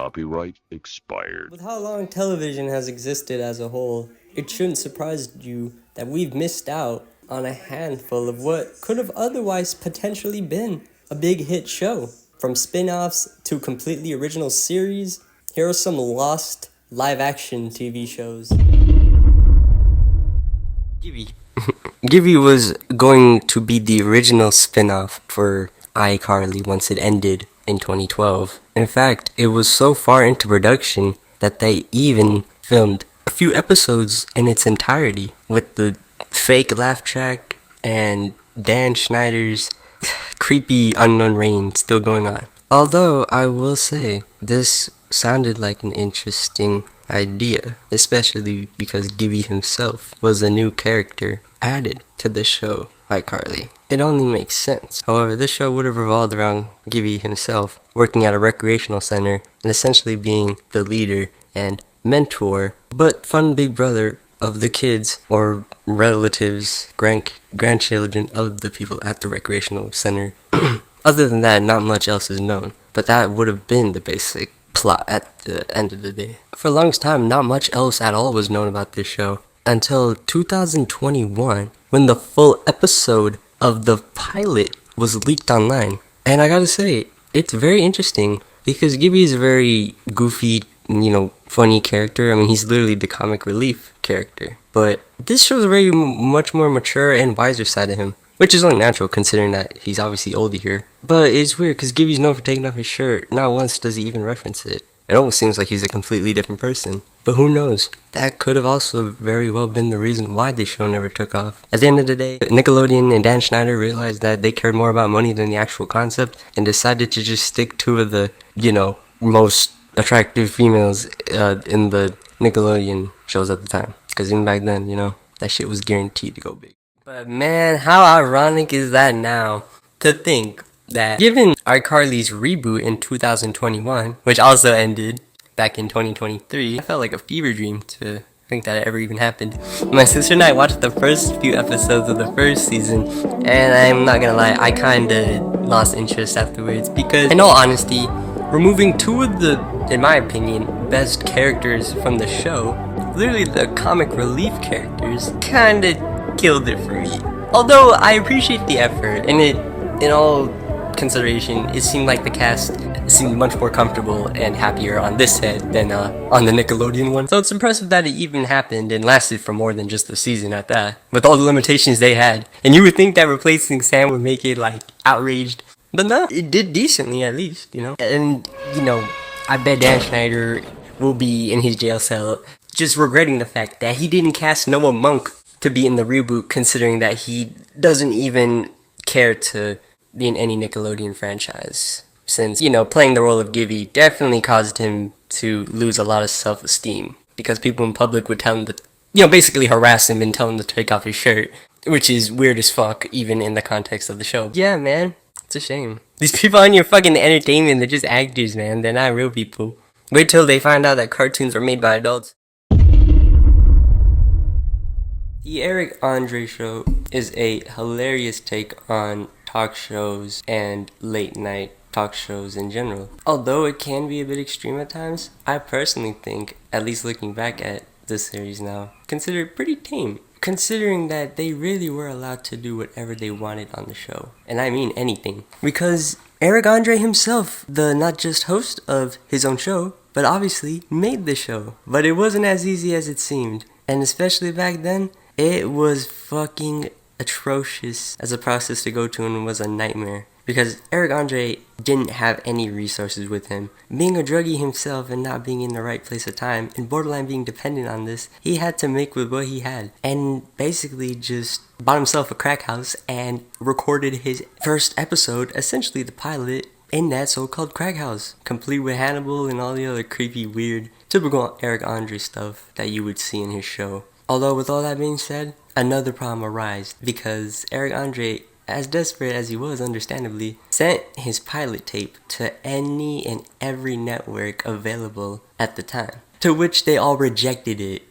Copyright expired. With how long television has existed as a whole, it shouldn't surprise you that we've missed out on a handful of what could have otherwise potentially been a big hit show. From spin-offs to completely original series, here are some lost live-action TV shows. Gibby. Gibby was going to be the original spin-off for iCarly once it ended in 2012. In fact, it was so far into production that they even filmed a few episodes in its entirety with the fake laugh track and Dan Schneider's creepy unknown reign still going on. Although I will say this sounded like an interesting idea, especially because Gibby himself was a new character added to the show iCarly. It only makes sense. However, this show would have revolved around Gibby himself working at a recreational center and essentially being the leader and mentor, but fun big brother of the kids or relatives, grandchildren of the people at the recreational center. Other than that, not much else is known, but that would have been the basic plot at the end of the day. For the longest time, not much else at all was known about this show until 2021, when the full episode of the pilot was leaked online. And I gotta say, it's very interesting because Gibby is a very goofy, funny character. I mean, he's literally the comic relief character. But this shows a very much more mature and wiser side of him, which is only natural considering that he's obviously older here. But it's weird because Gibby's known for taking off his shirt. Not once does he even reference it. It almost seems like he's a completely different person. But who knows? That could have also very well been the reason why this show never took off. At the end of the day, Nickelodeon and Dan Schneider realized that they cared more about money than the actual concept and decided to just stick two of the, most attractive females in the Nickelodeon shows at the time. Because even back then, that shit was guaranteed to go big. But man, how ironic is that now to think that given iCarly's reboot in 2021, which also ended back in 2023, I felt like a fever dream to think that it ever even happened. My sister and I watched the first few episodes of the first season, and I'm not gonna lie, I kinda lost interest afterwards because, in all honesty, removing two of the, in my opinion, best characters from the show, literally the comic relief characters, kinda killed it for me. Although I appreciate the effort, and in all consideration, it seemed like the cast seemed much more comfortable and happier on this set than on the Nickelodeon one. So it's impressive that it even happened and lasted for more than just a season at that, with all the limitations they had. And you would think that replacing Sam would make it like outraged, but no, it did decently at least, And I bet Dan Schneider will be in his jail cell just regretting the fact that he didn't cast Noah Monk to be in the reboot, considering that he doesn't even care to be in any Nickelodeon franchise. Since, playing the role of Gibby definitely caused him to lose a lot of self-esteem. Because people in public would tell him to, basically harass him and tell him to take off his shirt. Which is weird as fuck, even in the context of the show. Yeah, man. It's a shame. These people on your fucking entertainment, they're just actors, man. They're not real people. Wait till they find out that cartoons are made by adults. The Eric Andre Show is a hilarious take on talk shows and late night talk shows in general. Although it can be a bit extreme at times, I personally think, at least looking back at this series now, consider it pretty tame. Considering that they really were allowed to do whatever they wanted on the show. And I mean anything. Because Eric Andre himself, the not just host of his own show, but obviously made the show. But it wasn't as easy as it seemed. And especially back then, it was fucking atrocious as a process to go to and was a nightmare. Because Eric Andre didn't have any resources with him. Being a druggie himself and not being in the right place at time, and borderline being dependent on this, he had to make with what he had. And basically just bought himself a crack house and recorded his first episode, essentially the pilot, in that so-called crack house. Complete with Hannibal and all the other creepy, weird, typical Eric Andre stuff that you would see in his show. Although with all that being said, another problem arose because Eric Andre, as desperate as he was understandably, sent his pilot tape to any and every network available at the time, to which they all rejected it,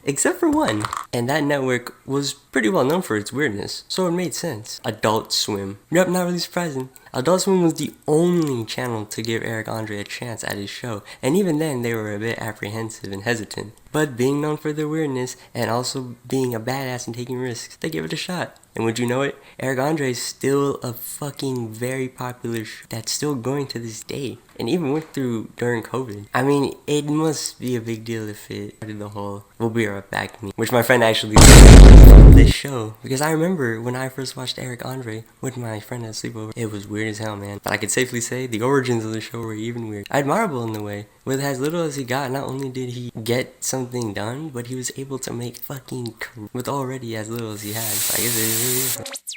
except for one. And that network was pretty well known for its weirdness, so it made sense. Adult Swim. Yep, not really surprising. Adult Swim was the only channel to give Eric Andre a chance at his show, and even then they were a bit apprehensive and hesitant. But being known for their weirdness and also being a badass and taking risks, they gave it a shot. And would you know it, Eric Andre is still a fucking very popular show that's still going to this day. And even went through during COVID. I mean, it must be a big deal if it started the whole "we'll be right back" meme, which my friend actually from this show. Because I remember when I first watched Eric Andre with my friend at sleepover, it was weird as hell, man. But I could safely say the origins of the show were even weird. Admirable in the way. With as little as he got, not only did he get something done, but he was able to make fucking with already as little as he had. I guess it really is.